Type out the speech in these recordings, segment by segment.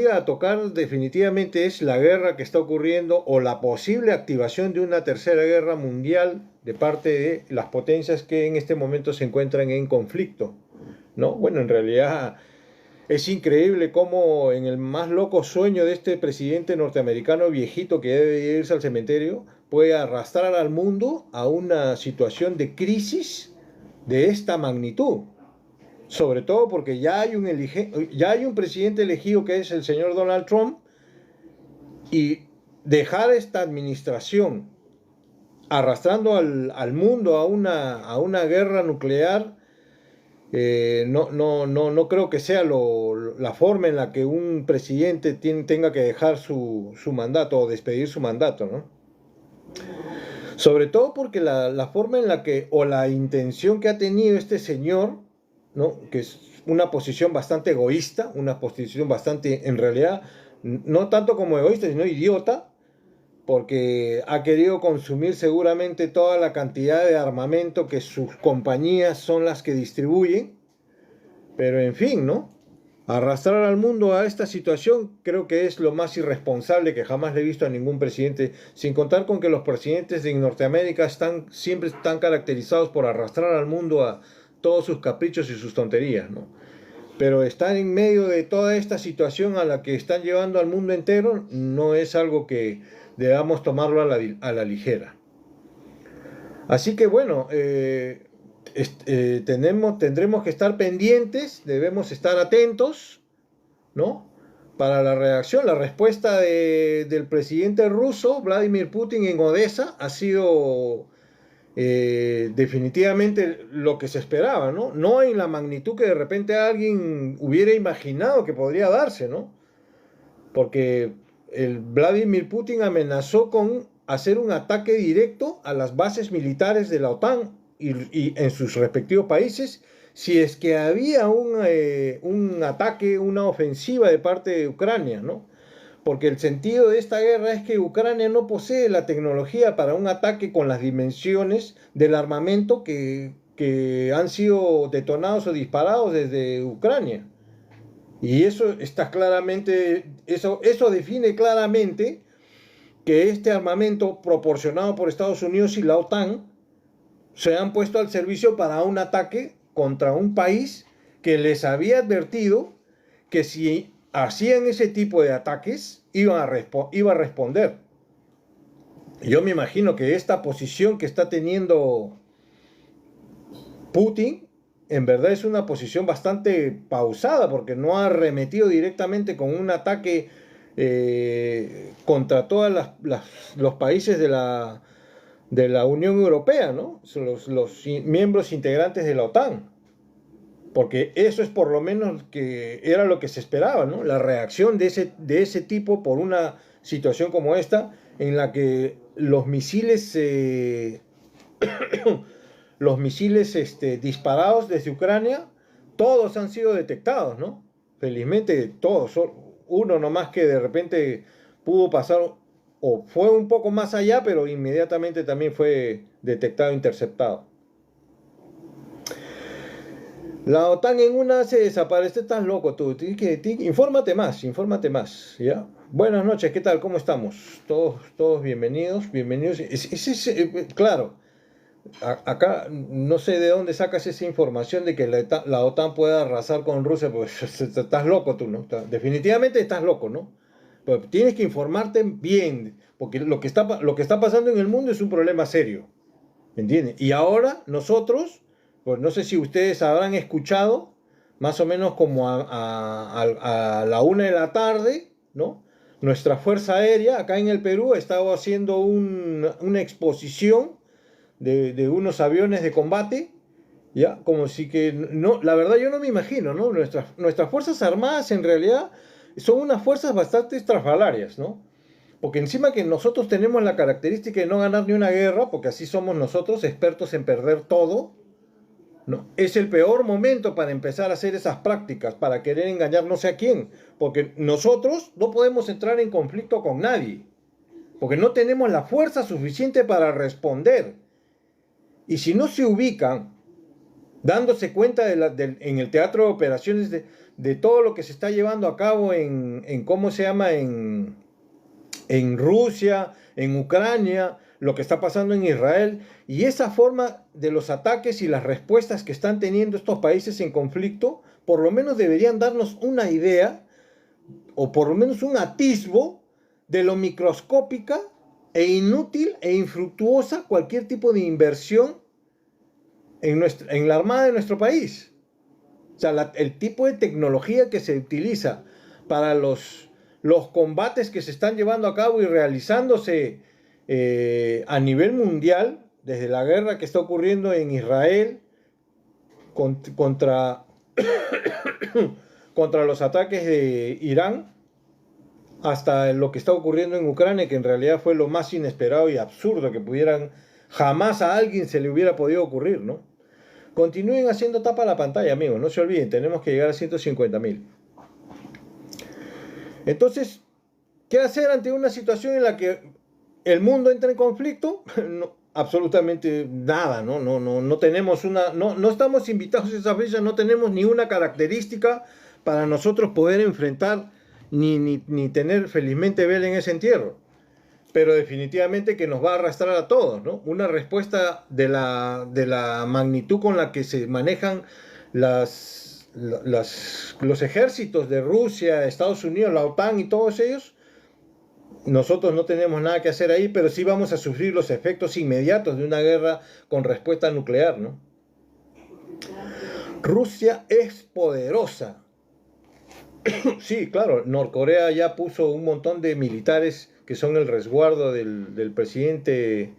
a tocar definitivamente es la guerra que está ocurriendo o la posible activación de una tercera guerra mundial de parte de las potencias que en este momento se encuentran en conflicto, ¿no? Bueno, en realidad es increíble cómo en el más loco sueño de este presidente norteamericano viejito que debe irse al cementerio puede arrastrar al mundo a una situación de crisis de esta magnitud. Sobre todo porque ya hay un presidente elegido que es el señor Donald Trump, y dejar esta administración arrastrando al mundo a una guerra nuclear, no creo que sea la forma en la que un presidente tenga que dejar su mandato o despedir su mandato, ¿no? Sobre todo porque la forma en la que, o la intención que ha tenido este señor, ¿no? Que es una posición bastante egoísta, una posición bastante, en realidad, no tanto como egoísta, sino idiota, porque ha querido consumir seguramente toda la cantidad de armamento que sus compañías son las que distribuyen, pero en fin, ¿no? Arrastrar al mundo a esta situación creo que es lo más irresponsable que jamás le he visto a ningún presidente, sin contar con que los presidentes de Norteamérica siempre están caracterizados por arrastrar al mundo a todos sus caprichos y sus tonterías, ¿no? Pero estar en medio de toda esta situación a la que están llevando al mundo entero no es algo que debamos tomarlo a la ligera. Así que bueno, tendremos que estar pendientes, debemos estar atentos, ¿no? Para la reacción, la respuesta del presidente ruso, Vladimir Putin, en Odessa ha sido definitivamente lo que se esperaba, ¿no? No en la magnitud que de repente alguien hubiera imaginado que podría darse, ¿no? Porque el Vladimir Putin amenazó con hacer un ataque directo a las bases militares de la OTAN y en sus respectivos países si es que había un ataque, una ofensiva de parte de Ucrania, ¿no? Porque el sentido de esta guerra es que Ucrania no posee la tecnología para un ataque con las dimensiones del armamento que han sido detonados o disparados desde Ucrania. Y eso está claramente, eso define claramente que este armamento proporcionado por Estados Unidos y la OTAN se han puesto al servicio para un ataque contra un país que les había advertido que si hacían ese tipo de ataques iba a responder. Yo me imagino que esta posición que está teniendo Putin en verdad es una posición bastante pausada porque no ha arremetido directamente con un ataque contra todos los países de la Unión Europea, ¿no? Los miembros integrantes de la OTAN. Porque eso es por lo menos que era lo que se esperaba, ¿no? La reacción de ese tipo por una situación como esta, en la que los misiles, disparados desde Ucrania, todos han sido detectados, ¿no? Felizmente todos, uno nomás que de repente pudo pasar o fue un poco más allá, pero inmediatamente también fue detectado, interceptado. La OTAN en una se desaparece, estás loco tú. Infórmate más, ¿ya? Buenas noches, ¿qué tal? ¿Cómo estamos? Todos bienvenidos, bienvenidos. Claro, acá no sé de dónde sacas esa información de que la OTAN pueda arrasar con Rusia, pues estás loco tú, ¿no? Definitivamente estás loco, ¿no? Pero tienes que informarte bien, porque lo que está pasando en el mundo es un problema serio, ¿me entiendes? Y ahora nosotros, pues no sé si ustedes habrán escuchado, más o menos como a la 1 de la tarde, ¿no? Nuestra Fuerza Aérea acá en el Perú ha estado haciendo una exposición de unos aviones de combate, ¿ya? Como si que, no, la verdad yo no me imagino, ¿no? Nuestras Fuerzas Armadas en realidad son unas fuerzas bastante estrafalarias, ¿no? Porque encima que nosotros tenemos la característica de no ganar ni una guerra, porque así somos nosotros, expertos en perder todo, ¿no? Es el peor momento para empezar a hacer esas prácticas, para querer engañar no sé a quién, porque nosotros no podemos entrar en conflicto con nadie, porque no tenemos la fuerza suficiente para responder. Y si no se ubican dándose cuenta en el teatro de operaciones de todo lo que se está llevando a cabo ¿cómo se llama? En Rusia, en Ucrania, lo que está pasando en Israel, y esa forma de los ataques y las respuestas que están teniendo estos países en conflicto, por lo menos deberían darnos una idea, o por lo menos un atisbo, de lo microscópica e inútil e infructuosa cualquier tipo de inversión en la Armada de nuestro país. O sea, el tipo de tecnología que se utiliza para los combates que se están llevando a cabo y realizándose a nivel mundial, desde la guerra que está ocurriendo en Israel contra, contra los ataques de Irán, hasta lo que está ocurriendo en Ucrania, que en realidad fue lo más inesperado y absurdo que jamás a alguien se le hubiera podido ocurrir, ¿no? Continúen haciendo tapa a la pantalla, amigos, no se olviden, tenemos que llegar a 150.000. Entonces, ¿qué hacer ante una situación en la que el mundo entra en conflicto? No, absolutamente nada, ¿no? No tenemos no estamos invitados a esa fecha, no tenemos ni una característica para nosotros poder enfrentar ni tener felizmente vela en ese entierro. Pero definitivamente que nos va a arrastrar a todos, ¿no? Una respuesta de la magnitud con la que se manejan los ejércitos de Rusia, Estados Unidos, la OTAN y todos ellos. Nosotros no tenemos nada que hacer ahí, pero sí vamos a sufrir los efectos inmediatos de una guerra con respuesta nuclear, ¿no? Rusia es poderosa. Sí, claro, Norcorea ya puso un montón de militares que son el resguardo del presidente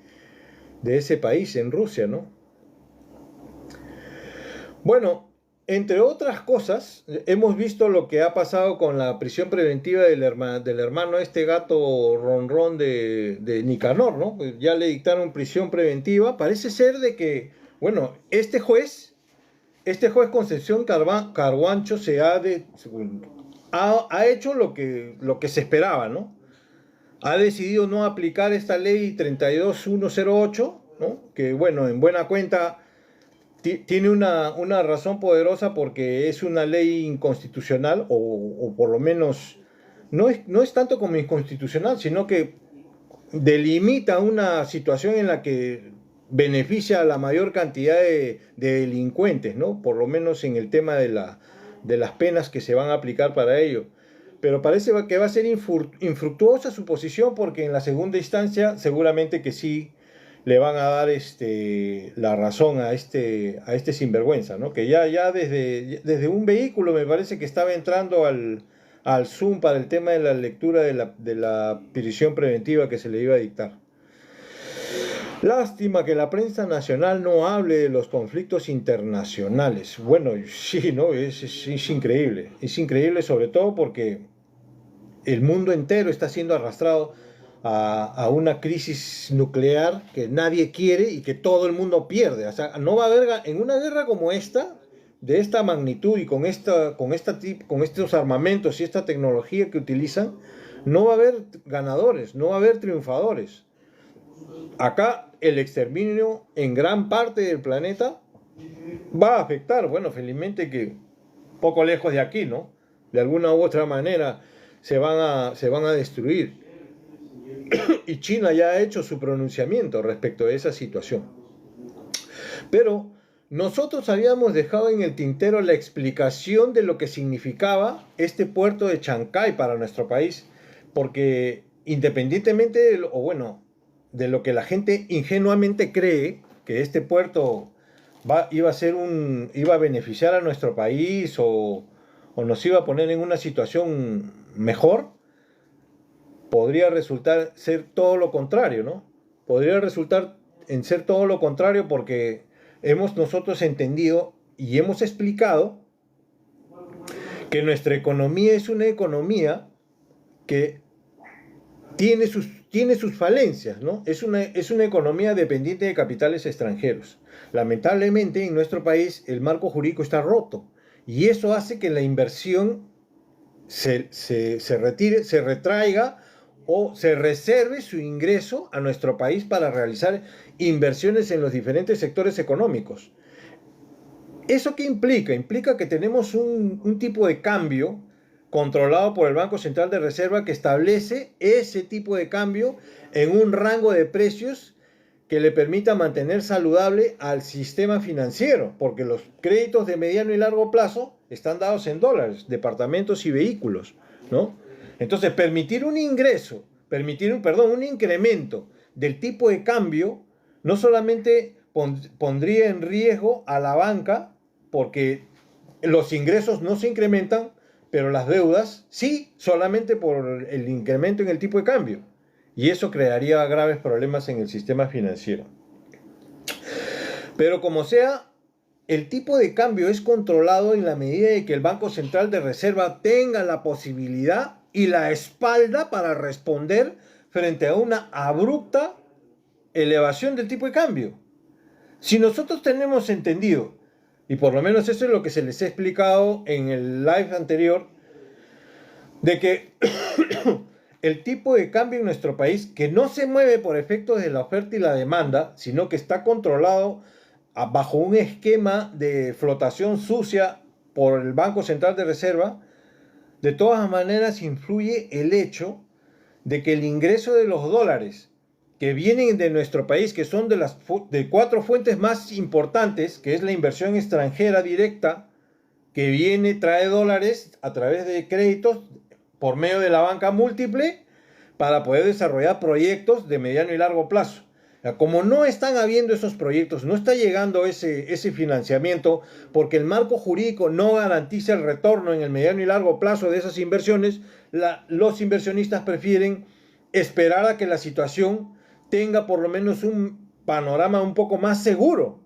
de ese país en Rusia, ¿no? Bueno, entre otras cosas, hemos visto lo que ha pasado con la prisión preventiva del hermano este gato ronrón de Nicanor, ¿no? Pues ya le dictaron prisión preventiva. Parece ser de que, bueno, este juez Concepción Carguancho ha hecho lo que se esperaba, ¿no? Ha decidido no aplicar esta ley 32108, ¿no? Que, bueno, en buena cuenta tiene una razón poderosa porque es una ley inconstitucional, o por lo menos no es tanto como inconstitucional, sino que delimita una situación en la que beneficia a la mayor cantidad de delincuentes, ¿no? Por lo menos en el tema de las penas que se van a aplicar para ello. Pero parece que va a ser infructuosa su posición, porque en la segunda instancia seguramente que sí le van a dar la razón a este sinvergüenza, ¿no? Que ya desde un vehículo me parece que estaba entrando al Zoom para el tema de la lectura de la prisión preventiva que se le iba a dictar. Lástima que la prensa nacional no hable de los conflictos internacionales. Bueno, sí, ¿no? Es increíble. Es increíble, sobre todo porque el mundo entero está siendo arrastrado a una crisis nuclear que nadie quiere y que todo el mundo pierde. O sea, no va a haber, en una guerra como esta, de esta magnitud y con estos armamentos y esta tecnología que utilizan, no va a haber ganadores, no va a haber triunfadores. Acá el exterminio en gran parte del planeta va a afectar, bueno, felizmente que poco lejos de aquí, ¿no? De alguna u otra manera se van a destruir. Y China ya ha hecho su pronunciamiento respecto a esa situación. Pero nosotros habíamos dejado en el tintero la explicación de lo que significaba este puerto de Chancay para nuestro país, porque independientemente de lo que la gente ingenuamente cree, que este puerto iba a beneficiar a nuestro país o nos iba a poner en una situación mejor, podría resultar ser todo lo contrario, ¿no? Podría resultar en ser todo lo contrario, porque hemos nosotros entendido y hemos explicado que nuestra economía es una economía que tiene sus falencias, ¿no? Es una economía dependiente de capitales extranjeros. Lamentablemente en nuestro país el marco jurídico está roto, y eso hace que la inversión se retire, se retraiga o se reserve su ingreso a nuestro país para realizar inversiones en los diferentes sectores económicos. ¿Eso qué implica? Implica que tenemos un tipo de cambio controlado por el Banco Central de Reserva que establece ese tipo de cambio en un rango de precios que le permita mantener saludable al sistema financiero, porque los créditos de mediano y largo plazo están dados en dólares, departamentos y vehículos, ¿no? Entonces, permitir un ingreso, un incremento del tipo de cambio, no solamente pondría en riesgo a la banca, porque los ingresos no se incrementan, pero las deudas sí, solamente por el incremento en el tipo de cambio. Y eso crearía graves problemas en el sistema financiero. Pero como sea, el tipo de cambio es controlado en la medida de que el Banco Central de Reserva tenga la posibilidad y la espalda para responder frente a una abrupta elevación del tipo de cambio. Si nosotros tenemos entendido, y por lo menos eso es lo que se les ha explicado en el live anterior, de que el tipo de cambio en nuestro país, que no se mueve por efectos de la oferta y la demanda, sino que está controlado bajo un esquema de flotación sucia por el Banco Central de Reserva, de todas maneras influye el hecho de que el ingreso de los dólares que vienen de nuestro país, que son de 4 fuentes más importantes, que es la inversión extranjera directa, que trae dólares a través de créditos por medio de la banca múltiple para poder desarrollar proyectos de mediano y largo plazo. Como no están habiendo esos proyectos, no está llegando ese financiamiento, porque el marco jurídico no garantiza el retorno en el mediano y largo plazo de esas inversiones, los inversionistas prefieren esperar a que la situación tenga por lo menos un panorama un poco más seguro.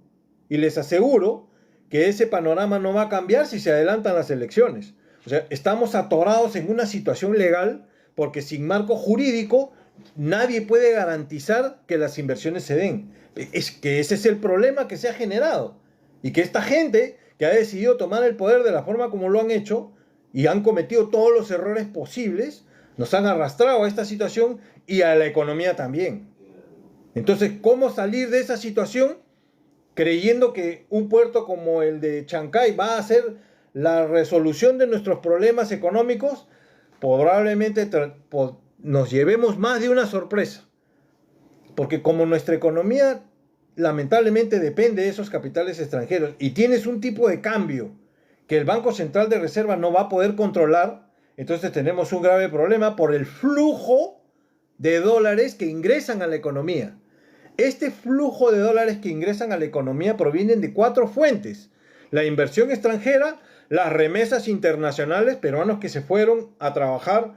Y les aseguro que ese panorama no va a cambiar si se adelantan las elecciones. O sea, estamos atorados en una situación legal porque sin marco jurídico nadie puede garantizar que las inversiones se den. Es que ese es el problema que se ha generado. Y que esta gente que ha decidido tomar el poder de la forma como lo han hecho y han cometido todos los errores posibles, nos han arrastrado a esta situación y a la economía también. Entonces, ¿cómo salir de esa situación creyendo que un puerto como el de Chancay va a ser la resolución de nuestros problemas económicos? Probablemente nos llevemos más de una sorpresa, porque como nuestra economía lamentablemente depende de esos capitales extranjeros y tienes un tipo de cambio que el Banco Central de Reserva no va a poder controlar, entonces tenemos un grave problema por el flujo de dólares que ingresan a la economía. Este flujo de dólares que ingresan a la economía provienen de 4 fuentes: la inversión extranjera, las remesas internacionales, peruanos que se fueron a trabajar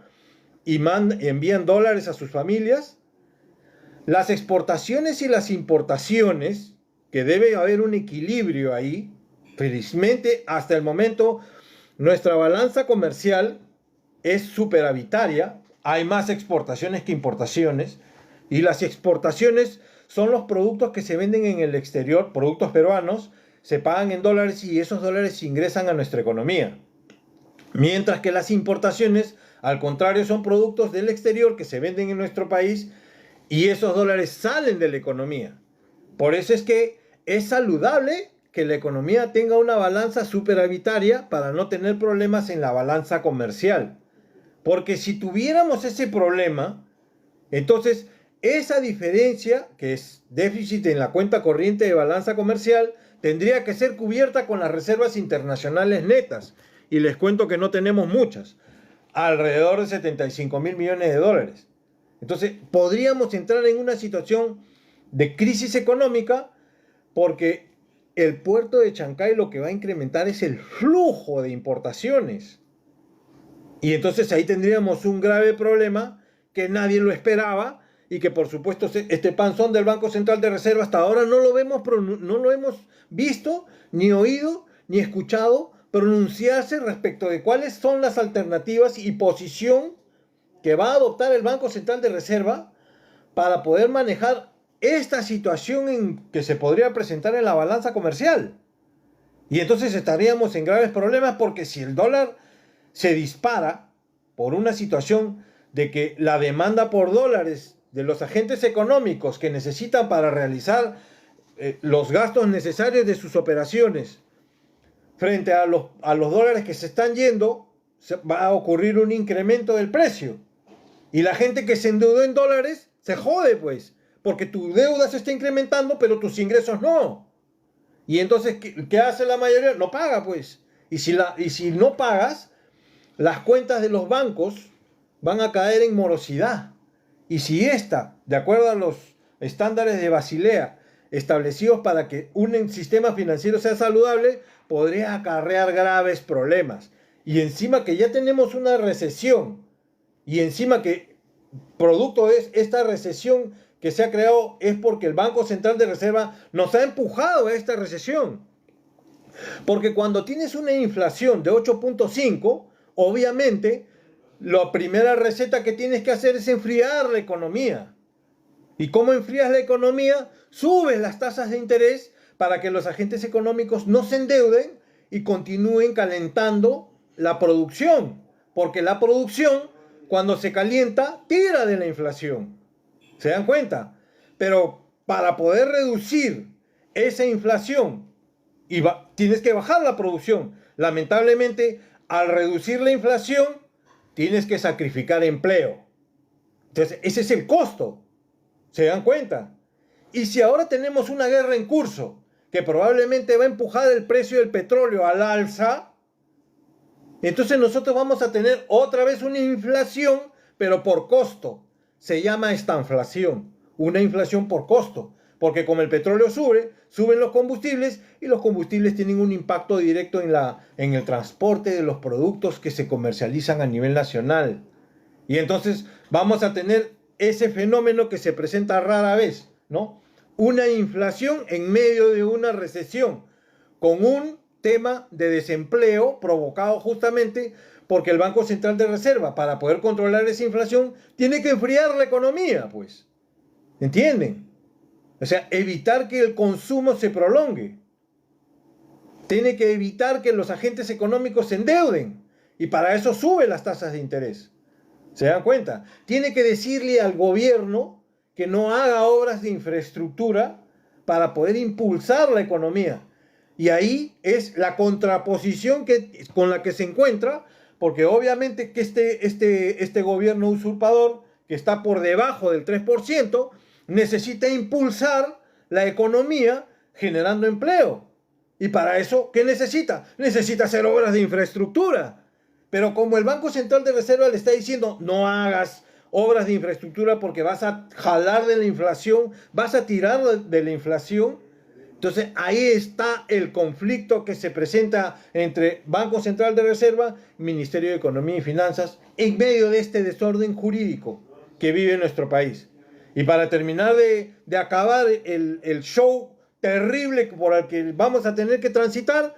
y envían dólares a sus familias, las exportaciones y las importaciones, que debe haber un equilibrio ahí. Felizmente, hasta el momento, nuestra balanza comercial es superavitaria, hay más exportaciones que importaciones, y las exportaciones son los productos que se venden en el exterior, productos peruanos, se pagan en dólares y esos dólares ingresan a nuestra economía. Mientras que las importaciones, al contrario, son productos del exterior que se venden en nuestro país y esos dólares salen de la economía. Por eso es que es saludable que la economía tenga una balanza superavitaria para no tener problemas en la balanza comercial. Porque si tuviéramos ese problema, entonces esa diferencia, que es déficit en la cuenta corriente de balanza comercial, tendría que ser cubierta con las reservas internacionales netas. Y les cuento que no tenemos muchas, alrededor de 75 mil millones de dólares. Entonces, podríamos entrar en una situación de crisis económica porque el puerto de Chancay lo que va a incrementar es el flujo de importaciones. Y entonces ahí tendríamos un grave problema que nadie lo esperaba y que por supuesto este panzón del Banco Central de Reserva hasta ahora no lo hemos visto, ni oído, ni escuchado pronunciarse respecto de cuáles son las alternativas y posición que va a adoptar el Banco Central de Reserva para poder manejar esta situación que se podría presentar en la balanza comercial. Y entonces estaríamos en graves problemas porque si el dólar se dispara por una situación de que la demanda por dólares de los agentes económicos que necesitan para realizar los gastos necesarios de sus operaciones frente a los dólares que se están yendo, va a ocurrir un incremento del precio. Y la gente que se endeudó en dólares se jode, pues, porque tu deuda se está incrementando, pero tus ingresos no. Y entonces, ¿qué hace la mayoría? No paga, pues. Y si no pagas, las cuentas de los bancos van a caer en morosidad. Y si esta, de acuerdo a los estándares de Basilea establecidos para que un sistema financiero sea saludable, podría acarrear graves problemas. Y encima que ya tenemos una recesión, y encima que producto de esta recesión que se ha creado es porque el Banco Central de Reserva nos ha empujado a esta recesión. Porque cuando tienes una inflación de 8.5, obviamente la primera receta que tienes que hacer es enfriar la economía. ¿Y cómo enfrías la economía? Subes las tasas de interés para que los agentes económicos no se endeuden y continúen calentando la producción. Porque la producción, cuando se calienta, tira de la inflación. ¿Se dan cuenta? Pero para poder reducir esa inflación, tienes que bajar la producción. Lamentablemente, al reducir la inflación, tienes que sacrificar empleo. Entonces, ese es el costo. ¿Se dan cuenta? Y si ahora tenemos una guerra en curso que probablemente va a empujar el precio del petróleo al alza, entonces nosotros vamos a tener otra vez una inflación, pero por costo. Se llama estanflación, una inflación por costo. Porque como el petróleo sube, suben los combustibles y los combustibles tienen un impacto directo en el transporte de los productos que se comercializan a nivel nacional. Y entonces vamos a tener ese fenómeno que se presenta rara vez, ¿no? Una inflación en medio de una recesión, con un tema de desempleo provocado justamente porque el Banco Central de Reserva, para poder controlar esa inflación, tiene que enfriar la economía, pues. ¿Entienden? O sea, evitar que el consumo se prolongue. Tiene que evitar que los agentes económicos se endeuden. Y para eso sube las tasas de interés. ¿Se dan cuenta? Tiene que decirle al gobierno que no haga obras de infraestructura para poder impulsar la economía. Y ahí es la contraposición con la que se encuentra, porque obviamente que este gobierno usurpador, que está por debajo del 3%, necesita impulsar la economía generando empleo. Y para eso, ¿qué necesita? Necesita hacer obras de infraestructura. Pero como el Banco Central de Reserva le está diciendo, no hagas obras de infraestructura porque vas a jalar de la inflación, vas a tirar de la inflación, entonces ahí está el conflicto que se presenta entre Banco Central de Reserva y Ministerio de Economía y Finanzas en medio de este desorden jurídico que vive nuestro país. Y para terminar de acabar el show terrible por el que vamos a tener que transitar,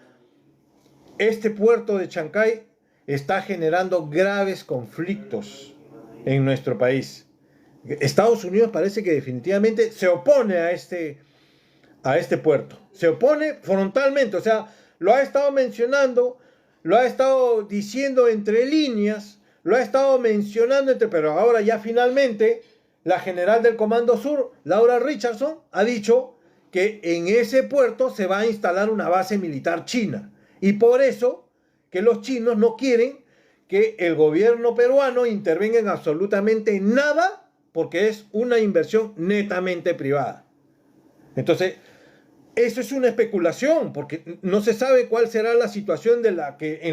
este puerto de Chancay está generando graves conflictos en nuestro país. Estados Unidos parece que definitivamente se opone a este puerto. Se opone frontalmente, o sea, lo ha estado mencionando, lo ha estado diciendo entre líneas, lo ha estado mencionando, pero ahora ya finalmente la general del Comando Sur, Laura Richardson, ha dicho que en ese puerto se va a instalar una base militar china. Y por eso que los chinos no quieren que el gobierno peruano intervenga en absolutamente nada, porque es una inversión netamente privada. Entonces, eso es una especulación, porque no se sabe cuál será la situación en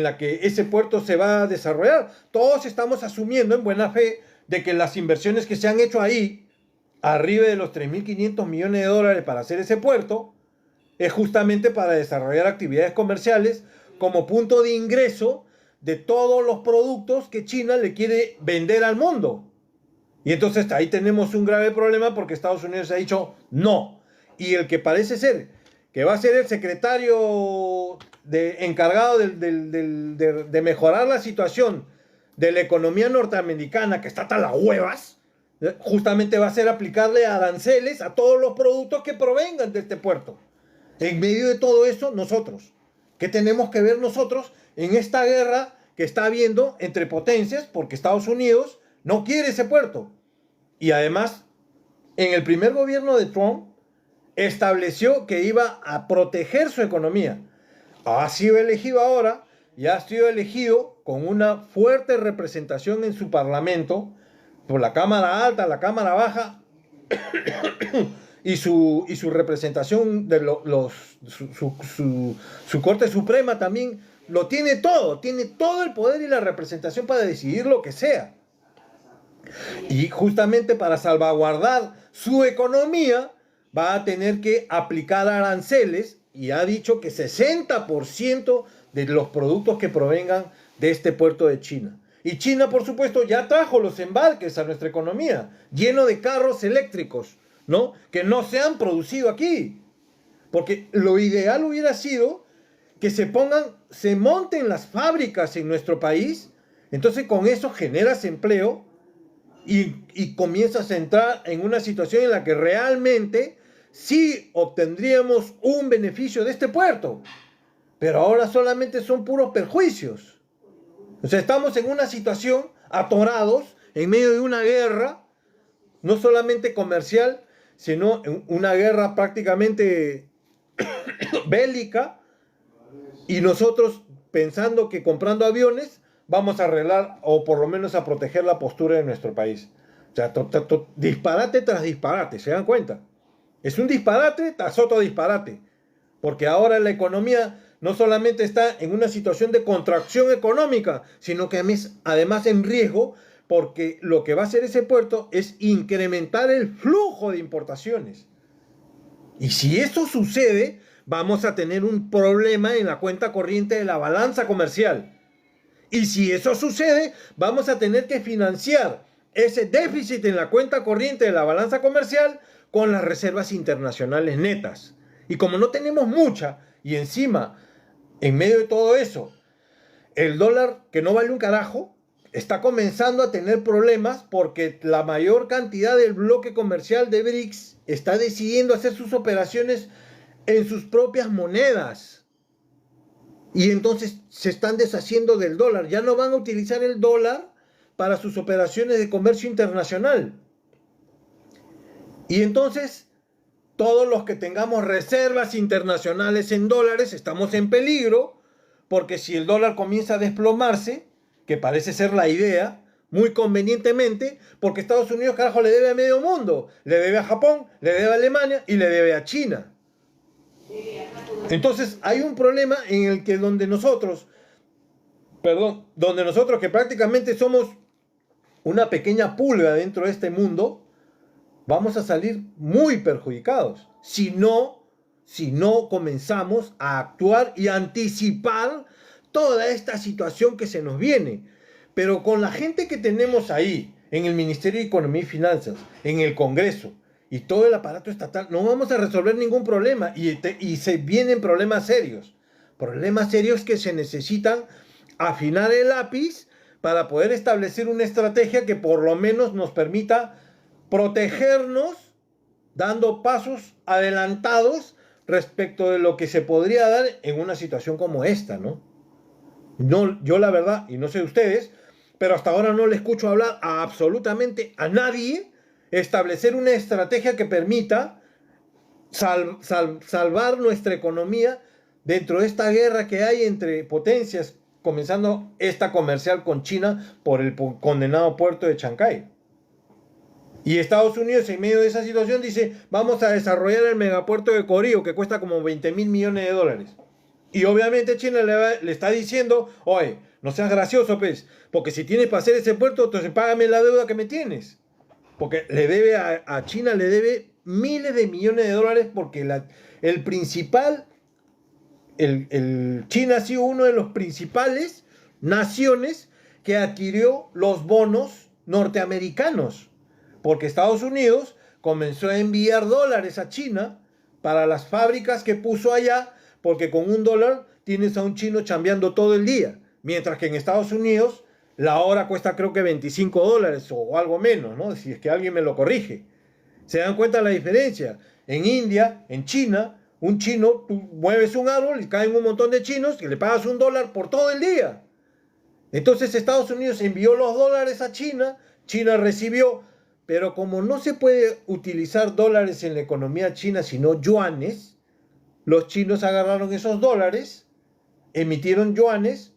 la que ese puerto se va a desarrollar. Todos estamos asumiendo en buena fe de que las inversiones que se han hecho ahí, arriba de los 3.500 millones de dólares para hacer ese puerto, es justamente para desarrollar actividades comerciales como punto de ingreso de todos los productos que China le quiere vender al mundo. Y entonces ahí tenemos un grave problema porque Estados Unidos ha dicho no. Y el que parece ser que va a ser el secretario encargado de mejorar la situación de la economía norteamericana, que está hasta las huevas, justamente va a ser aplicarle aranceles a todos los productos que provengan de este puerto. En medio de todo eso, nosotros, ¿qué tenemos que ver nosotros en esta guerra que está habiendo entre potencias? Porque Estados Unidos no quiere ese puerto. Y además, en el primer gobierno de Trump, estableció que iba a proteger su economía. ha sido elegido ahora y ha sido elegido con una fuerte representación en su parlamento, por la Cámara Alta, la Cámara Baja y su representación de su Corte Suprema también lo tiene todo el poder y la representación para decidir lo que sea. Y justamente para salvaguardar su economía va a tener que aplicar aranceles y ha dicho que 60% de los productos que provengan de este puerto de China. Y China, por supuesto, ya trajo los embarques a nuestra economía, lleno de carros eléctricos, ¿no? Que no se han producido aquí. Porque lo ideal hubiera sido que se monten las fábricas en nuestro país, entonces con eso generas empleo y comienzas a entrar en una situación en la que realmente sí obtendríamos un beneficio de este puerto. Pero ahora solamente son puros perjuicios. O sea, estamos en una situación atorados en medio de una guerra, no solamente comercial, sino en una guerra prácticamente bélica, y nosotros pensando que comprando aviones vamos a arreglar o por lo menos a proteger la postura de nuestro país. O sea, disparate tras disparate, ¿se dan cuenta? Es un disparate tras otro disparate, porque ahora la economía no solamente está en una situación de contracción económica, sino que además en riesgo, porque lo que va a hacer ese puerto es incrementar el flujo de importaciones. Y si eso sucede, vamos a tener un problema en la cuenta corriente de la balanza comercial. Y si eso sucede, vamos a tener que financiar ese déficit en la cuenta corriente de la balanza comercial con las reservas internacionales netas. Y como no tenemos mucha, y encima, en medio de todo eso, el dólar, que no vale un carajo, está comenzando a tener problemas porque la mayor cantidad del bloque comercial de BRICS está decidiendo hacer sus operaciones en sus propias monedas. Y entonces se están deshaciendo del dólar. Ya no van a utilizar el dólar para sus operaciones de comercio internacional. Y entonces, todos los que tengamos reservas internacionales en dólares estamos en peligro, porque si el dólar comienza a desplomarse, que parece ser la idea, muy convenientemente, porque Estados Unidos, carajo, le debe a medio mundo. Le debe a Japón, le debe a Alemania y le debe a China. Entonces hay un problema en el que donde nosotros que prácticamente somos una pequeña pulga dentro de este mundo, vamos a salir muy perjudicados si no comenzamos a actuar y a anticipar toda esta situación que se nos viene. Pero con la gente que tenemos ahí, en el Ministerio de Economía y Finanzas, en el Congreso, y todo el aparato estatal, no vamos a resolver ningún problema y se vienen problemas serios que se necesitan afinar el lápiz para poder establecer una estrategia que por lo menos nos permita protegernos dando pasos adelantados respecto de lo que se podría dar en una situación como esta, ¿no? Yo la verdad, y no sé ustedes, pero hasta ahora no le escucho hablar a absolutamente a nadie establecer una estrategia que permita salvar nuestra economía dentro de esta guerra que hay entre potencias, comenzando esta comercial con China por el condenado puerto de Chancay. Y Estados Unidos, en medio de esa situación, dice, vamos a desarrollar el megapuerto de Corío, que cuesta como 20.000 millones de dólares. Y obviamente China le está diciendo, oye, no seas gracioso, pues, porque si tienes para hacer ese puerto, entonces págame la deuda que me tienes. Porque le debe a China, le debe miles de millones de dólares, porque China ha sido uno de los principales naciones que adquirió los bonos norteamericanos. Porque Estados Unidos comenzó a enviar dólares a China para las fábricas que puso allá, porque con $1 tienes a un chino chambeando todo el día. Mientras que en Estados Unidos la hora cuesta creo que $25 o algo menos, ¿no? Si es que alguien me lo corrige. ¿Se dan cuenta la diferencia? En India, en China, un chino, tú mueves un árbol y caen un montón de chinos y le pagas $1 por todo el día. Entonces Estados Unidos envió los dólares a China, China recibió, pero como no se puede utilizar dólares en la economía china sino yuanes, los chinos agarraron esos dólares emitieron yuanes,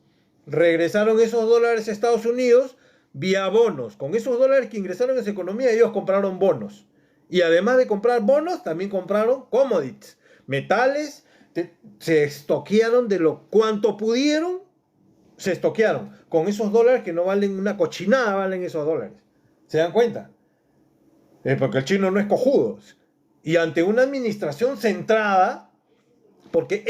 regresaron esos dólares a Estados Unidos vía bonos. Con esos dólares que ingresaron en esa economía, ellos compraron bonos. Y además de comprar bonos, también compraron commodities, metales, se estoquearon de lo cuanto pudieron, se estoquearon con esos dólares que no valen una cochinada, valen esos dólares. ¿Se dan cuenta? Porque el chino no es cojudo. Y ante una administración centrada, porque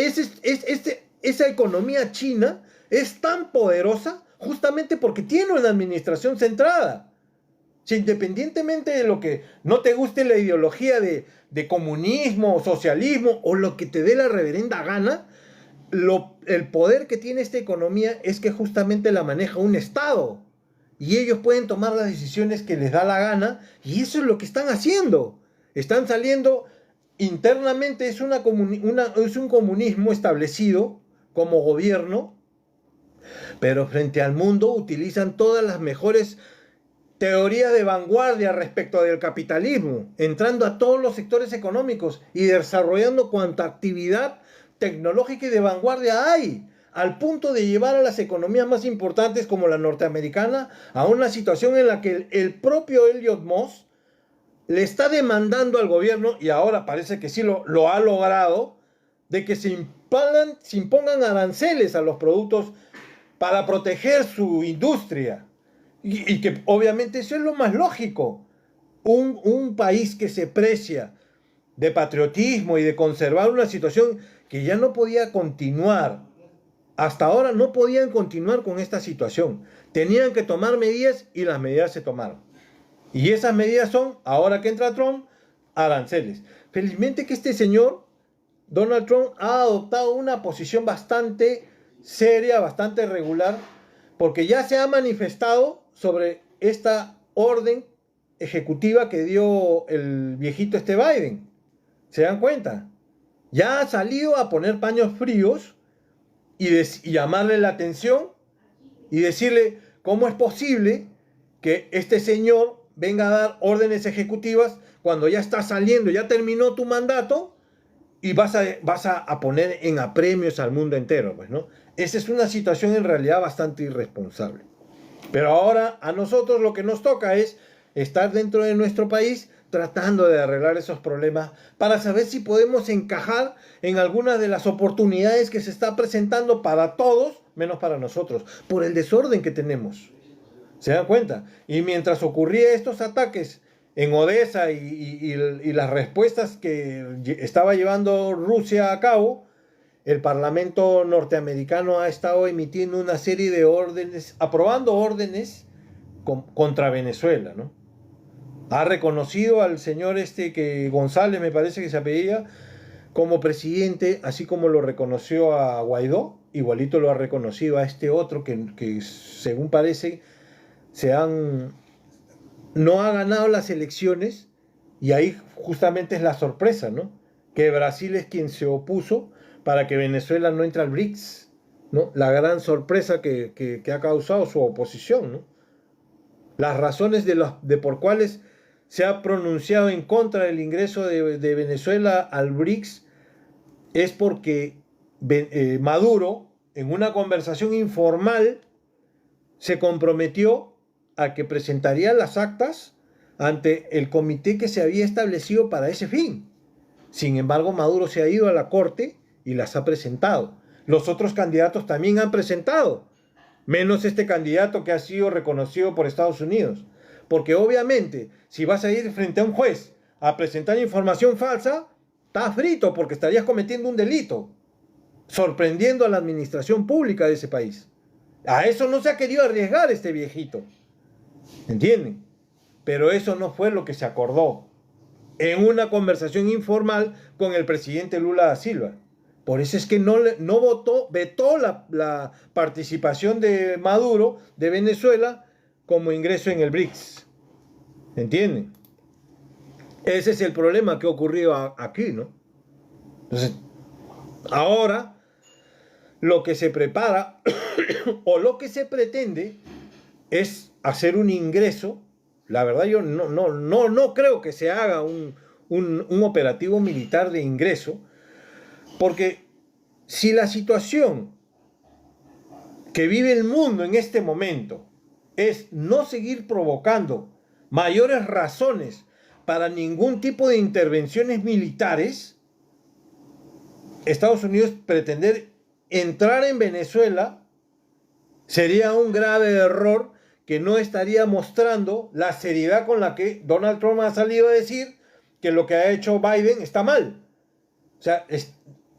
esa economía china es tan poderosa justamente porque tiene una administración centrada. Si independientemente de lo que no te guste la ideología de comunismo o socialismo o lo que te dé la reverenda gana, el poder que tiene esta economía es que justamente la maneja un Estado. Y ellos pueden tomar las decisiones que les da la gana, y eso es lo que están haciendo. Están saliendo internamente, es un comunismo establecido como gobierno, pero frente al mundo utilizan todas las mejores teorías de vanguardia respecto del capitalismo, entrando a todos los sectores económicos y desarrollando cuanta actividad tecnológica y de vanguardia hay, al punto de llevar a las economías más importantes como la norteamericana a una situación en la que el propio Elliot Moss le está demandando al gobierno, y ahora parece que sí lo ha logrado, de que se impongan aranceles a los productos para proteger su industria. Y que obviamente eso es lo más lógico. Un país que se precia de patriotismo y de conservar una situación que ya no podía continuar. Hasta ahora no podían continuar con esta situación. Tenían que tomar medidas y las medidas se tomaron. Y esas medidas son, ahora que entra Trump, aranceles. Felizmente que este señor, Donald Trump, ha adoptado una posición bastante seria, bastante regular, porque ya se ha manifestado sobre esta orden ejecutiva que dio el viejito Biden. ¿Se dan cuenta? Ya ha salido a poner paños fríos y llamarle la atención y decirle cómo es posible que este señor venga a dar órdenes ejecutivas cuando ya está saliendo, ya terminó tu mandato y vas a poner en apremios al mundo entero, pues, ¿no? Esa es una situación en realidad bastante irresponsable. Pero ahora a nosotros lo que nos toca es estar dentro de nuestro país tratando de arreglar esos problemas para saber si podemos encajar en algunas de las oportunidades que se está presentando para todos, menos para nosotros, por el desorden que tenemos. ¿Se dan cuenta? Y mientras ocurría estos ataques en Odessa y las respuestas que estaba llevando Rusia a cabo, el Parlamento norteamericano ha estado emitiendo una serie de órdenes, aprobando órdenes contra Venezuela, ¿no? Ha reconocido al señor que González, me parece que se apellida, como presidente, así como lo reconoció a Guaidó, igualito lo ha reconocido a este otro que según parece no ha ganado las elecciones, y ahí justamente es la sorpresa, ¿no? Que Brasil es quien se opuso para que Venezuela no entre al BRICS, ¿no? La gran sorpresa que ha causado su oposición, ¿no? Las razones de por cuales se ha pronunciado en contra del ingreso de Venezuela al BRICS es porque Maduro, en una conversación informal, se comprometió a que presentaría las actas ante el comité que se había establecido para ese fin. Sin embargo, Maduro se ha ido a la corte y las ha presentado. Los otros candidatos también han presentado, menos este candidato que ha sido reconocido por Estados Unidos. Porque obviamente, si vas a ir frente a un juez a presentar información falsa, estás frito porque estarías cometiendo un delito, sorprendiendo a la administración pública de ese país. A eso no se ha querido arriesgar este viejito. ¿Entienden? Pero eso no fue lo que se acordó en una conversación informal con el presidente Lula da Silva. Por eso es que vetó la participación de Maduro, de Venezuela, como ingreso en el BRICS. ¿Entienden? Ese es el problema que ha ocurrido aquí, ¿no? Entonces, ahora lo que se prepara o lo que se pretende es hacer un ingreso. La verdad yo no creo que se haga un operativo militar de ingreso, porque si la situación que vive el mundo en este momento es no seguir provocando mayores razones para ningún tipo de intervenciones militares, Estados Unidos pretender entrar en Venezuela sería un grave error que no estaría mostrando la seriedad con la que Donald Trump ha salido a decir que lo que ha hecho Biden está mal. O sea,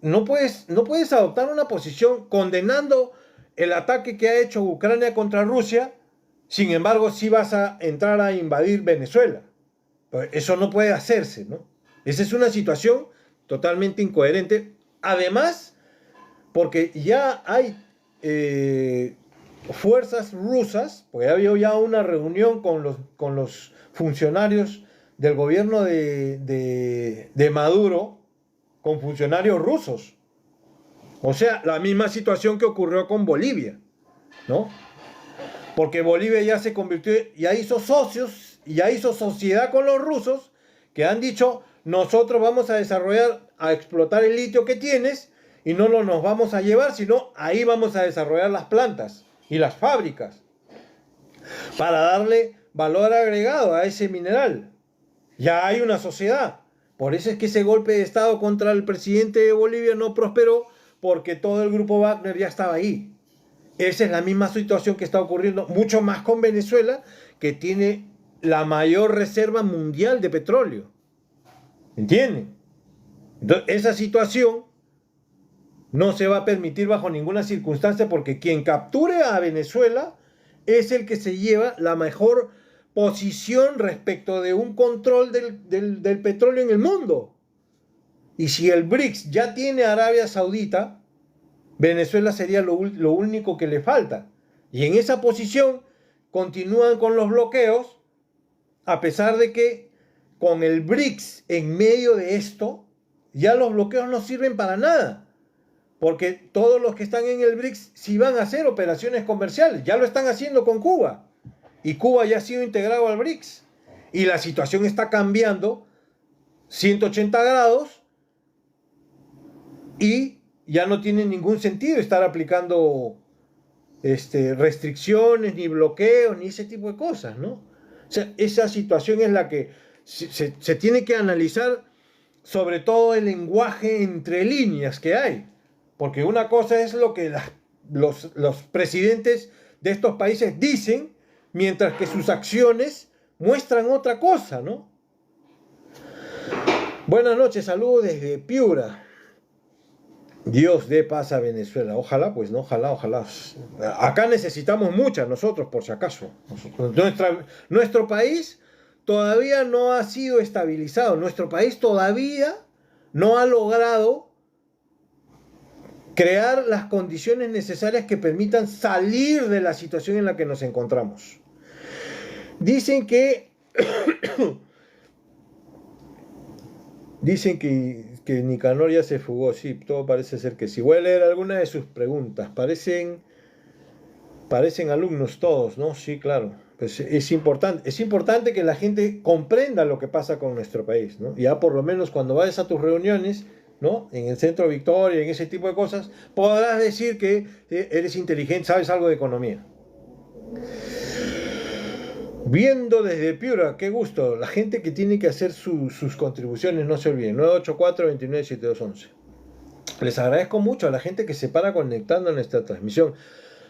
no puedes adoptar una posición condenando el ataque que ha hecho Ucrania contra Rusia, sin embargo, sí vas a entrar a invadir Venezuela. Pues eso no puede hacerse, ¿no? Esa es una situación totalmente incoherente. Además, porque ya hay fuerzas rusas, porque ha habido ya una reunión con los funcionarios del gobierno de Maduro, con funcionarios rusos. O sea, la misma situación que ocurrió con Bolivia, ¿no? Porque Bolivia ya se convirtió, ya hizo socios, ya hizo sociedad con los rusos, que han dicho, nosotros vamos a desarrollar, a explotar el litio que tienes, y no lo nos vamos a llevar, sino ahí vamos a desarrollar las plantas y las fábricas, para darle valor agregado a ese mineral. Ya hay una sociedad. Por eso es que ese golpe de Estado contra el presidente de Bolivia no prosperó, porque todo el grupo Wagner ya estaba ahí. Esa es la misma situación que está ocurriendo, mucho más con Venezuela, que tiene la mayor reserva mundial de petróleo. ¿Entienden? Entonces, esa situación no se va a permitir bajo ninguna circunstancia, porque quien capture a Venezuela es el que se lleva la mejor posición respecto de un control del petróleo en el mundo. Y si el BRICS ya tiene a Arabia Saudita, Venezuela sería lo único que le falta. Y en esa posición continúan con los bloqueos, a pesar de que con el BRICS en medio de esto, ya los bloqueos no sirven para nada. Porque todos los que están en el BRICS sí van a hacer operaciones comerciales. Ya lo están haciendo con Cuba. Y Cuba ya ha sido integrado al BRICS. Y la situación está cambiando 180 grados y ya no tiene ningún sentido estar aplicando restricciones, ni bloqueos, ni ese tipo de cosas, ¿no? O sea, esa situación es la que se tiene que analizar, sobre todo el lenguaje entre líneas que hay. Porque una cosa es lo que los presidentes de estos países dicen, mientras que sus acciones muestran otra cosa, ¿no? Buenas noches, saludos desde Piura. Dios dé paz a Venezuela. Ojalá, pues, no, ojalá. Acá necesitamos muchas nosotros, por si acaso. Nuestro país todavía no ha sido estabilizado. Nuestro país todavía no ha logrado crear las condiciones necesarias que permitan salir de la situación en la que nos encontramos. Dicen que Nicanor ya se fugó. Sí, todo parece ser que sí. Voy a leer algunas de sus preguntas. Parecen alumnos todos, ¿no? Sí, claro. Pues es importante que la gente comprenda lo que pasa con nuestro país, ¿no? Ya por lo menos cuando vayas a tus reuniones, ¿no? En el Centro Victoria, en ese tipo de cosas, podrás decir que eres inteligente, sabes algo de economía. Viendo desde Piura, qué gusto. La gente que tiene que hacer sus contribuciones, no se olviden. 984-297211. Les agradezco mucho a la gente que se para conectando en esta transmisión.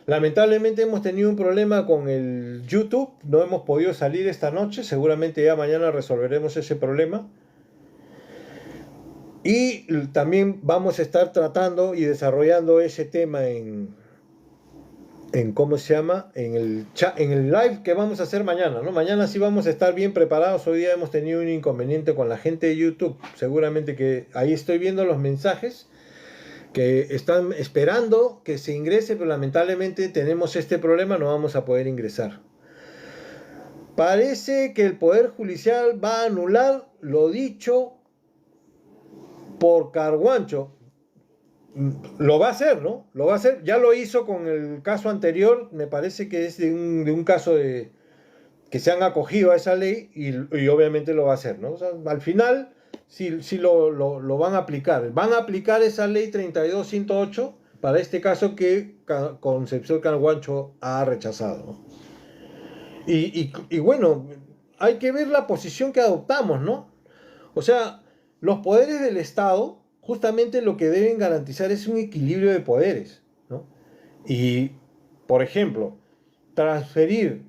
Lamentablemente hemos tenido un problema con el YouTube. No hemos podido salir esta noche. Seguramente ya mañana resolveremos ese problema. Y también vamos a estar tratando y desarrollando ese tema en ¿cómo se llama? En el live que vamos a hacer mañana, ¿no? Mañana sí vamos a estar bien preparados. Hoy día hemos tenido un inconveniente con la gente de YouTube. Seguramente que ahí estoy viendo los mensajes que están esperando que se ingrese, pero lamentablemente tenemos este problema, no vamos a poder ingresar. Parece que el Poder Judicial va a anular lo dicho por Carguancho. Lo va a hacer, ¿no? Lo va a hacer. Ya lo hizo con el caso anterior. Me parece que es de un caso que se han acogido a esa ley y obviamente lo va a hacer, ¿no? O sea, al final sí lo van a aplicar. Van a aplicar esa ley 32-108 para este caso que Concepción Carhuancho ha rechazado. Y bueno, hay que ver la posición que adoptamos, ¿no? O sea, los poderes del Estado justamente lo que deben garantizar es un equilibrio de poderes, ¿no? Y, por ejemplo, transferir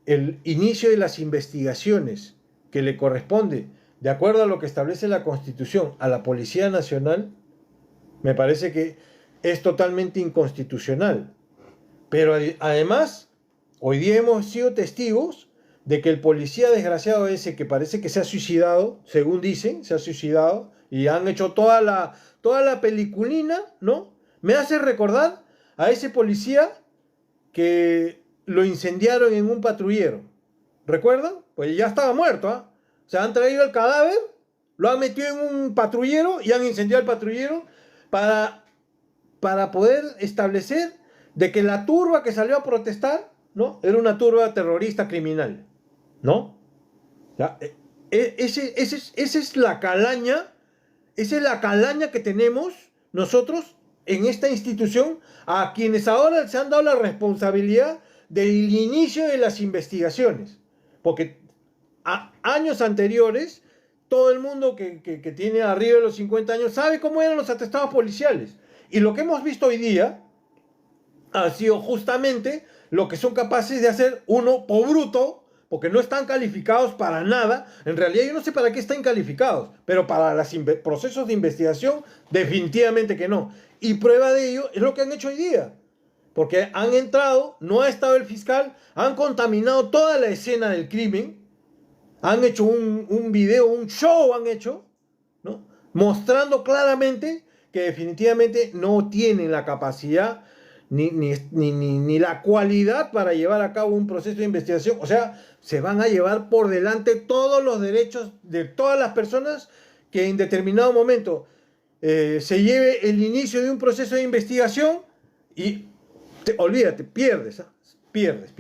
el inicio de las investigaciones que le corresponde, de acuerdo a lo que establece la Constitución, a la Policía Nacional, me parece que es totalmente inconstitucional. Pero además, hoy día hemos sido testigos de que el policía desgraciado ese que parece que se ha suicidado, según dicen, se ha suicidado, y han hecho toda la peliculina, ¿no? Me hace recordar a ese policía que lo incendiaron en un patrullero. ¿Recuerdan? Pues ya estaba muerto, ¿ah? O sea, han traído el cadáver, lo han metido en un patrullero y han incendiado el patrullero para, para poder establecer de que la turba que salió a protestar, ¿no? Era una turba terrorista criminal, ¿no? Ya, esa es la calaña, esa es la calaña que tenemos nosotros en esta institución a quienes ahora se han dado la responsabilidad del inicio de las investigaciones. Porque a años anteriores, todo el mundo que tiene arriba de los 50 años sabe cómo eran los atestados policiales. Y lo que hemos visto hoy día ha sido justamente lo que son capaces de hacer uno por bruto, porque no están calificados para nada. En realidad yo no sé para qué están calificados, pero para los procesos de investigación definitivamente que no. Y prueba de ello es lo que han hecho hoy día. Porque han entrado, no ha estado el fiscal, han contaminado toda la escena del crimen, han hecho un video, un show han hecho, ¿no? Mostrando claramente que definitivamente no tienen la capacidad ni la cualidad para llevar a cabo un proceso de investigación. O sea, se van a llevar por delante todos los derechos de todas las personas que en determinado momento se lleve el inicio de un proceso de investigación y olvídate, pierdes, ¿eh? Pierdes.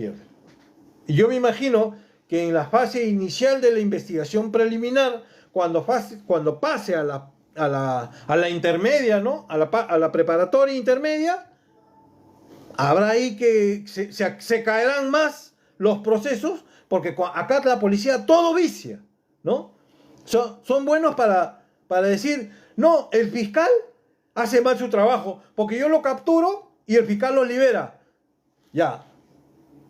Y yo me imagino que en la fase inicial de la investigación preliminar, cuando pase a la intermedia, ¿no? A la preparatoria intermedia, habrá ahí que se caerán más los procesos, porque acá la policía todo vicia, ¿no? Son buenos para decir, no, el fiscal hace mal su trabajo, porque yo lo capturo y el fiscal lo libera. Ya.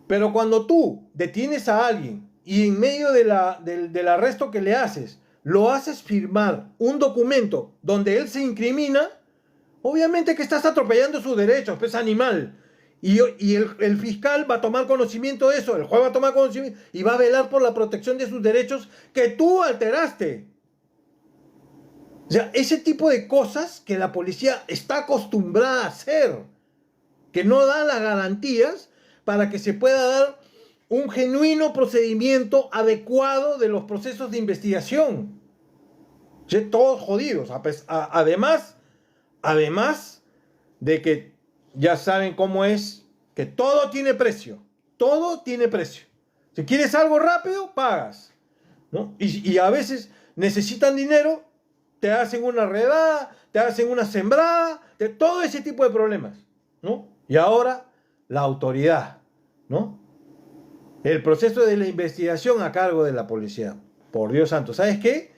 Pero cuando tú detienes a alguien y en medio del arresto que le haces, lo haces firmar un documento donde él se incrimina, obviamente que estás atropellando sus derechos, pues animal. Y el fiscal va a tomar conocimiento de eso, el juez va a tomar conocimiento y va a velar por la protección de sus derechos que tú alteraste. O sea, ese tipo de cosas que la policía está acostumbrada a hacer, que no dan las garantías para que se pueda dar un genuino procedimiento adecuado de los procesos de investigación. O sea, todos jodidos. Además de que ya saben cómo es, que todo tiene precio. Todo tiene precio. Si quieres algo rápido, pagas, ¿no? Y a veces necesitan dinero, te hacen una redada, te hacen una sembrada, todo ese tipo de problemas, ¿no? Y ahora, la autoridad, ¿no? El proceso de la investigación a cargo de la policía. Por Dios santo, ¿sabes qué?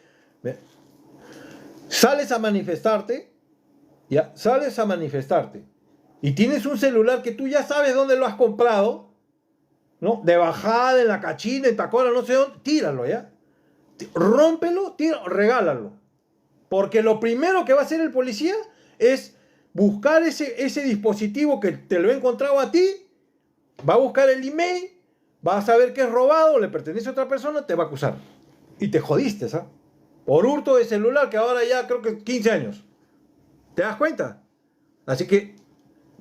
Sales a manifestarte, ya, sales a manifestarte, y tienes un celular que tú ya sabes dónde lo has comprado, ¿no? De bajada, en la cachina, en Tacona, no sé dónde, tíralo, ¿ya? Rómpelo, regálalo. Porque lo primero que va a hacer el policía es buscar ese dispositivo que te lo he encontrado a ti, va a buscar el email, va a saber que es robado, le pertenece a otra persona, te va a acusar. Y te jodiste, ¿sabes? Por hurto de celular, que ahora ya creo que 15 años. ¿Te das cuenta? Así que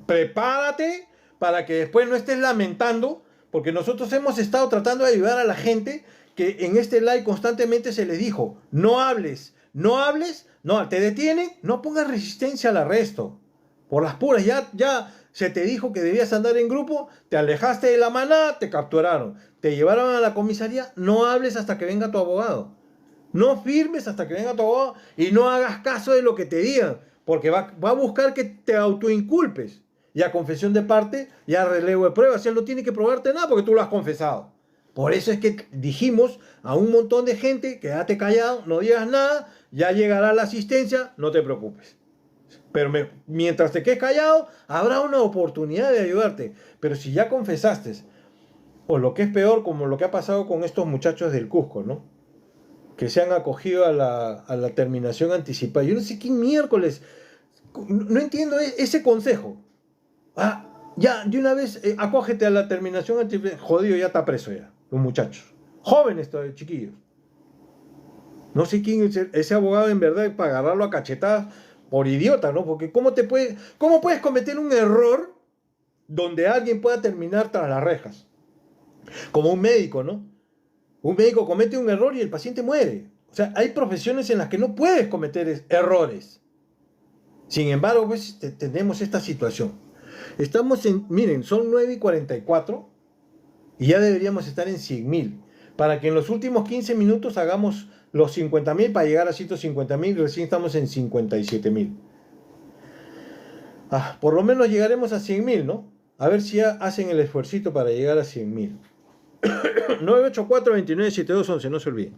prepárate para que después no estés lamentando, porque nosotros hemos estado tratando de ayudar a la gente que en este live constantemente se les dijo, no hables, no, te detienen, no pongas resistencia al arresto. Por las puras, ya se te dijo que debías andar en grupo, te alejaste de la manada, te capturaron, te llevaron a la comisaría, no hables hasta que venga tu abogado. No firmes hasta que venga tu abogado y no hagas caso de lo que te digan, porque va a buscar que te autoinculpes. Y a confesión de parte, ya relevo de pruebas, él no tiene que probarte nada porque tú lo has confesado. Por eso es que dijimos a un montón de gente, quédate callado, no digas nada, ya llegará la asistencia, no te preocupes. Pero mientras te quedes callado, habrá una oportunidad de ayudarte. Pero si ya confesaste, o lo que es peor, como lo que ha pasado con estos muchachos del Cusco, ¿no? Que se han acogido a la terminación anticipada. Yo no sé qué miércoles, no entiendo ese consejo. Ya, de una vez, acógete a la terminación anticipada. Jodido, ya está preso ya, los muchachos. Jóvenes todavía, chiquillos. No sé quién es ese abogado en verdad para agarrarlo a cachetadas por idiota, ¿no? Porque ¿cómo puedes cometer un error donde alguien pueda terminar tras las rejas? Como un médico, ¿no? Un médico comete un error y el paciente muere. O sea, hay profesiones en las que no puedes cometer errores. Sin embargo, pues tenemos esta situación. Miren, son 9:44 y ya deberíamos estar en 100.000. Para que en los últimos 15 minutos hagamos los 50.000 para llegar a 150.000, recién estamos en 57.000. Por lo menos llegaremos a 100.000, ¿no? A ver si ya hacen el esfuercito para llegar a 100.000. 984-297211, no se olviden.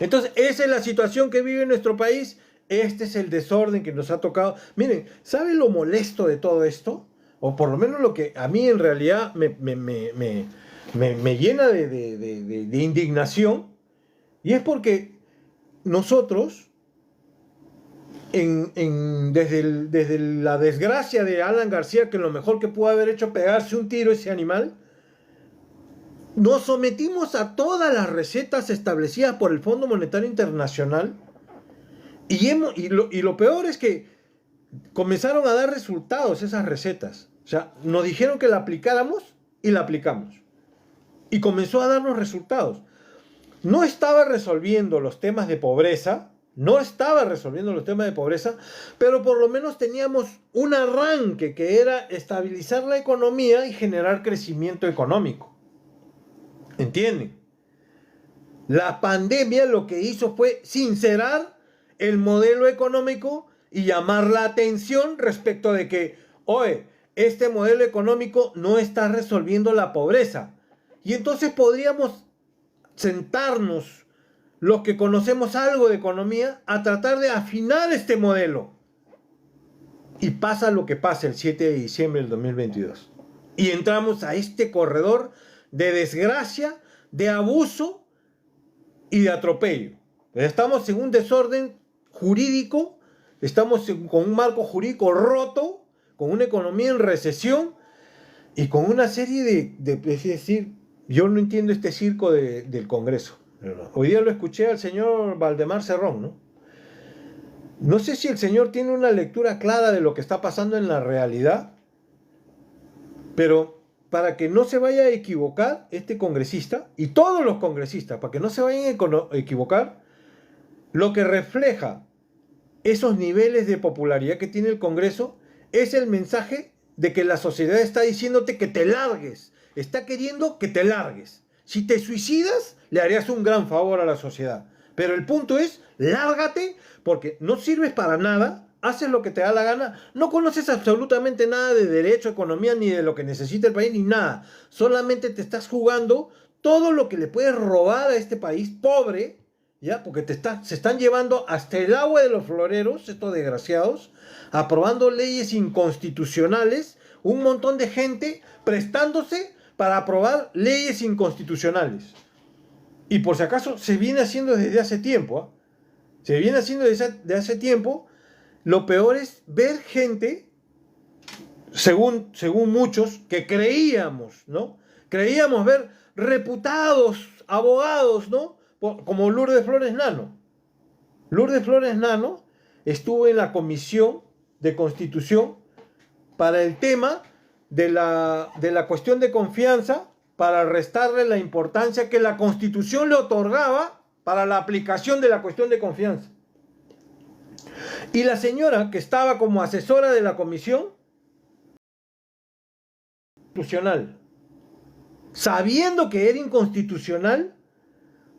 Entonces, esa es la situación que vive nuestro país. Este es el desorden que nos ha tocado. Miren, ¿saben lo molesto de todo esto? O por lo menos lo que a mí en realidad me llena de indignación. Y es porque nosotros, desde la desgracia de Alan García, que lo mejor que pudo haber hecho pegarse un tiro ese animal, nos sometimos a todas las recetas establecidas por el Fondo Monetario Internacional y lo peor es que comenzaron a dar resultados esas recetas. O sea, nos dijeron que la aplicáramos y la aplicamos. Y comenzó a darnos resultados. No estaba resolviendo los temas de pobreza, pero por lo menos teníamos un arranque que era estabilizar la economía y generar crecimiento económico. ¿Entienden? La pandemia lo que hizo fue sincerar el modelo económico y llamar la atención respecto de que, oye, este modelo económico no está resolviendo la pobreza. Y entonces podríamos sentarnos, los que conocemos algo de economía, a tratar de afinar este modelo. Y pasa lo que pasa el 7 de diciembre del 2022. Y entramos a este corredor de desgracia, de abuso y de atropello. Estamos en un desorden jurídico, estamos con un marco jurídico roto, con una economía en recesión y con una serie es decir, yo no entiendo este circo del Congreso. Hoy día lo escuché al señor Valdemar Cerrón, ¿no? No sé si el señor tiene una lectura clara de lo que está pasando en la realidad, pero para que no se vaya a equivocar este congresista, y todos los congresistas, para que no se vayan a equivocar, lo que refleja esos niveles de popularidad que tiene el Congreso es el mensaje de que la sociedad está diciéndote que te largues, está queriendo que te largues. Si te suicidas, le harías un gran favor a la sociedad. Pero el punto es, lárgate, porque no sirves para nada, haces lo que te da la gana, no conoces absolutamente nada de derecho, economía, ni de lo que necesita el país, ni nada. Solamente te estás jugando todo lo que le puedes robar a este país pobre, ¿ya? Porque se están llevando hasta el agua de los floreros, estos desgraciados, aprobando leyes inconstitucionales, un montón de gente prestándose para aprobar leyes inconstitucionales. Y por si acaso, se viene haciendo desde hace tiempo, Se viene haciendo desde hace tiempo. Lo peor es ver gente, según muchos, que creíamos, ¿no? Creíamos ver reputados abogados, ¿no? Como Lourdes Flores Nano. Lourdes Flores Nano estuvo en la Comisión de Constitución para el tema de la cuestión de confianza, para restarle la importancia que la Constitución le otorgaba para la aplicación de la cuestión de confianza. Y la señora que estaba como asesora de la comisión constitucional, sabiendo que era inconstitucional,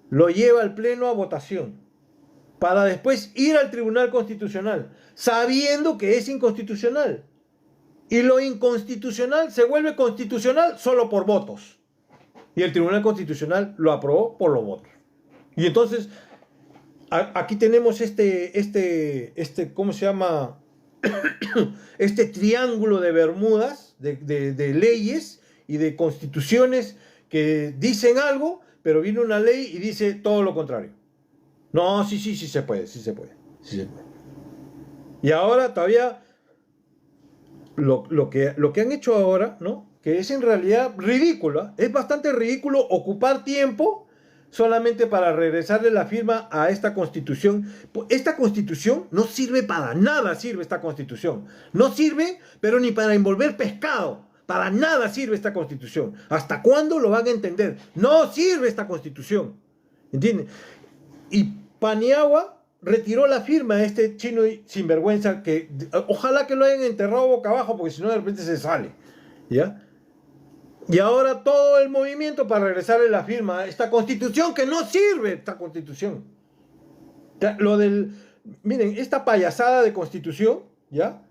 lo lleva al pleno a votación. para después ir al Tribunal Constitucional, sabiendo que es inconstitucional. Y lo inconstitucional se vuelve constitucional solo por votos. Y el Tribunal Constitucional lo aprobó por los votos. Y entonces, aquí tenemos ¿cómo se llama? Este triángulo de Bermudas, de leyes y de constituciones que dicen algo, pero viene una ley y dice todo lo contrario. No, sí se puede, sí se puede. Y ahora todavía lo que han hecho ahora, ¿no? Que es en realidad ridículo, es bastante ridículo ocupar tiempo solamente para regresarle la firma a esta constitución. Esta constitución no sirve para nada, sirve esta constitución. No sirve, pero ni para envolver pescado. Para nada sirve esta constitución. ¿Hasta cuándo lo van a entender? No sirve esta constitución. ¿Entienden? Y Paniagua retiró la firma a este chino sinvergüenza que ojalá que lo hayan enterrado boca abajo porque si no de repente se sale. ¿Ya? Y ahora todo el movimiento para regresarle la firma a esta constitución que no sirve, esta constitución. Miren, esta payasada de constitución, ¿ya?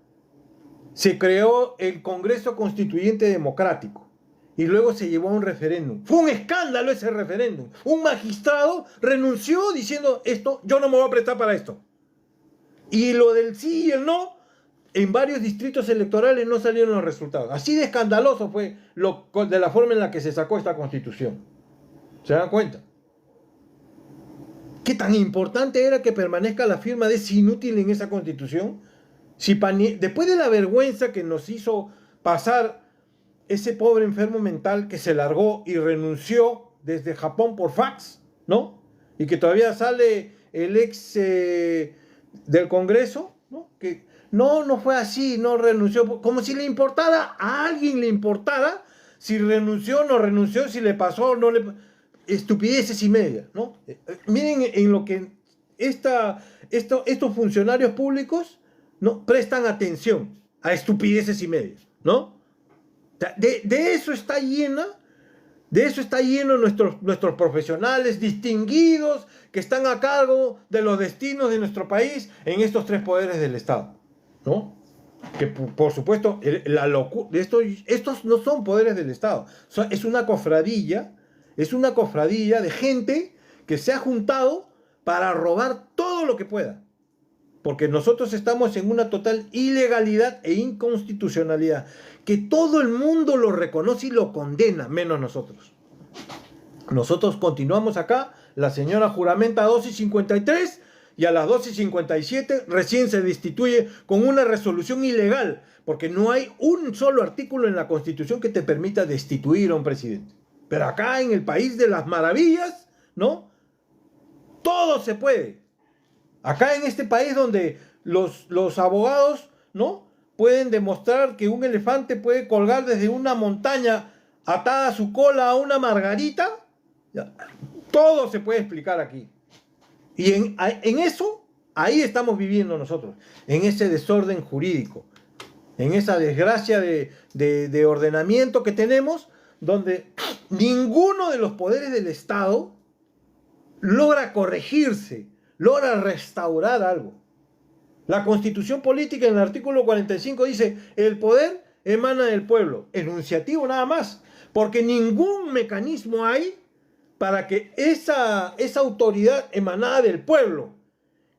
Se creó el Congreso Constituyente Democrático y luego se llevó a un referéndum. Fue un escándalo ese referéndum. Un magistrado renunció diciendo esto, yo no me voy a prestar para esto. Y lo del sí y el no, en varios distritos electorales no salieron los resultados. Así de escandaloso fue de la forma en la que se sacó esta constitución. ¿Se dan cuenta? ¿Qué tan importante era que permanezca la firma de ese inútil en esa constitución? Después de la vergüenza que nos hizo pasar ese pobre enfermo mental que se largó y renunció desde Japón por fax, ¿no? Y que todavía sale el ex del Congreso, ¿no? Que no fue así, no renunció, como si le importara, a alguien le importara si renunció o no renunció, si le pasó o no le... Estupideces y media, ¿no? Miren en lo que estos funcionarios públicos, ¿no? Prestan atención a estupideces y media, ¿no? De eso está lleno nuestros profesionales distinguidos que están a cargo de los destinos de nuestro país en estos tres poderes del Estado, ¿no? Que por supuesto estos no son poderes del Estado, es una cofradía de gente que se ha juntado para robar todo lo que pueda, porque nosotros estamos en una total ilegalidad e inconstitucionalidad que todo el mundo lo reconoce y lo condena, menos nosotros. Nosotros continuamos acá, la señora juramenta a 2:53 y a las 2:57 recién se destituye con una resolución ilegal, porque no hay un solo artículo en la Constitución que te permita destituir a un presidente. Pero acá en el país de las maravillas, ¿no? Todo se puede. Acá en este país donde los abogados, ¿no? Pueden demostrar que un elefante puede colgar desde una montaña atada a su cola a una margarita, todo se puede explicar aquí. Y en eso, ahí estamos viviendo nosotros, en ese desorden jurídico, en esa desgracia de ordenamiento que tenemos, donde ninguno de los poderes del Estado logra corregirse, logra restaurar algo. La Constitución Política en el artículo 45 dice, el poder emana del pueblo, enunciativo nada más, porque ningún mecanismo hay para que esa autoridad emanada del pueblo,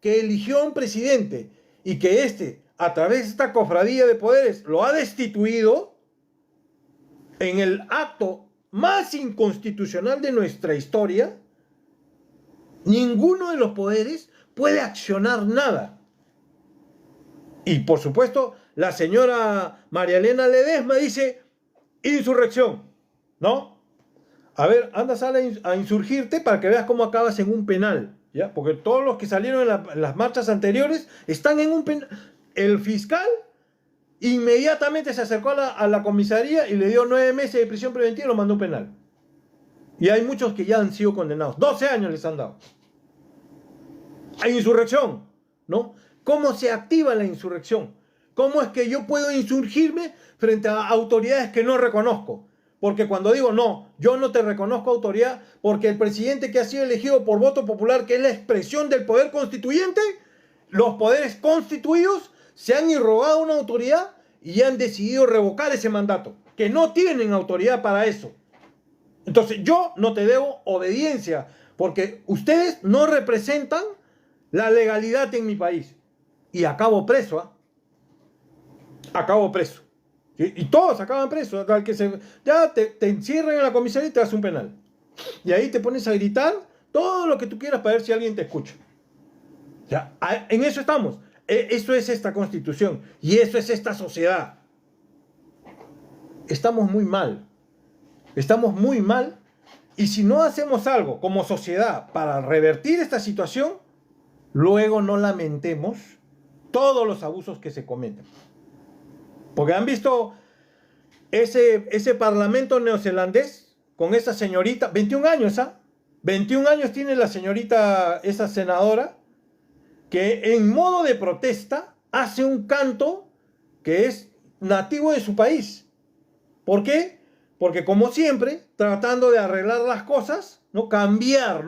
que eligió a un presidente y que a través de esta cofradía de poderes, lo ha destituido en el acto más inconstitucional de nuestra historia, ninguno de los poderes puede accionar nada. Y por supuesto, la señora María Elena Ledesma dice, insurrección, ¿no? A ver, anda, sale a insurgirte para que veas cómo acabas en un penal, ¿ya? Porque todos los que salieron en las marchas anteriores están en un penal. El fiscal inmediatamente se acercó a la comisaría y le dio 9 meses de prisión preventiva y lo mandó a un penal. Y hay muchos que ya han sido condenados. 12 años les han dado. Hay insurrección, ¿no? ¿Cómo se activa la insurrección? ¿Cómo es que yo puedo insurgirme frente a autoridades que no reconozco? Porque cuando digo no, yo no te reconozco autoridad, porque el presidente que ha sido elegido por voto popular, que es la expresión del poder constituyente, los poderes constituidos se han irrogado una autoridad y han decidido revocar ese mandato, que no tienen autoridad para eso. Entonces yo no te debo obediencia, porque ustedes no representan la legalidad en mi país. Y acabo preso, ¿ah? Acabo preso. Y todos acaban presos. Ya te encierran en la comisaría y te hacen un penal. Y ahí te pones a gritar todo lo que tú quieras para ver si alguien te escucha. Ya, en eso estamos. Eso es esta constitución. Y eso es esta sociedad. Estamos muy mal. Estamos muy mal. Y si no hacemos algo como sociedad para revertir esta situación, luego no lamentemos todos los abusos que se cometen. Porque han visto ese parlamento neozelandés con esa señorita, 21 años, ¿ah? 21 años tiene la señorita, esa senadora, que en modo de protesta hace un canto que es nativo de su país. ¿Por qué? Porque como siempre, tratando de arreglar las cosas, ¿no? Cambiar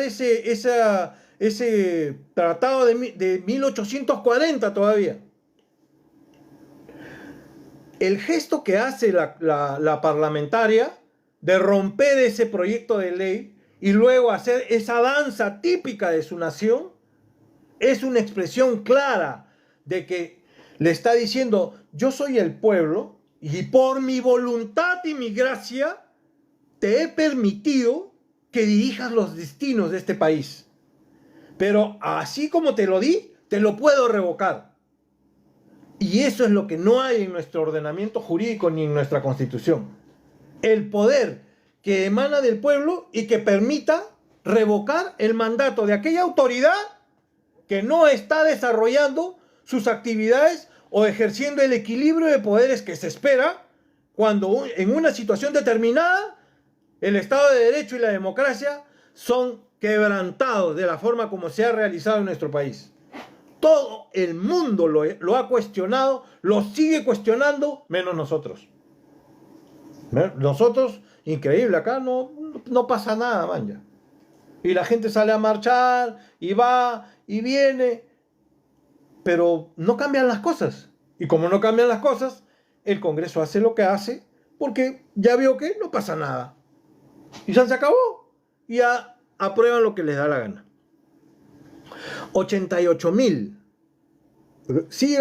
ese tratado de 1840 todavía. El gesto que hace la parlamentaria de romper ese proyecto de ley y luego hacer esa danza típica de su nación es una expresión clara de que le está diciendo: yo soy el pueblo y por mi voluntad y mi gracia te he permitido que dirijas los destinos de este país. Pero así como te lo di, te lo puedo revocar. Y eso es lo que no hay en nuestro ordenamiento jurídico ni en nuestra Constitución. El poder que emana del pueblo y que permita revocar el mandato de aquella autoridad que no está desarrollando sus actividades o ejerciendo el equilibrio de poderes que se espera cuando en una situación determinada el Estado de Derecho y la democracia son quebrantados de la forma como se ha realizado en nuestro país. Todo el mundo lo ha cuestionado, lo sigue cuestionando, menos nosotros. Nosotros, increíble, acá no pasa nada, man, ya. Y la gente sale a marchar, y va, y viene, pero no cambian las cosas. Y como no cambian las cosas, el Congreso hace lo que hace, porque ya vio que no pasa nada. Y ya se acabó. Y ya aprueban lo que les da la gana. 88.000. Sigue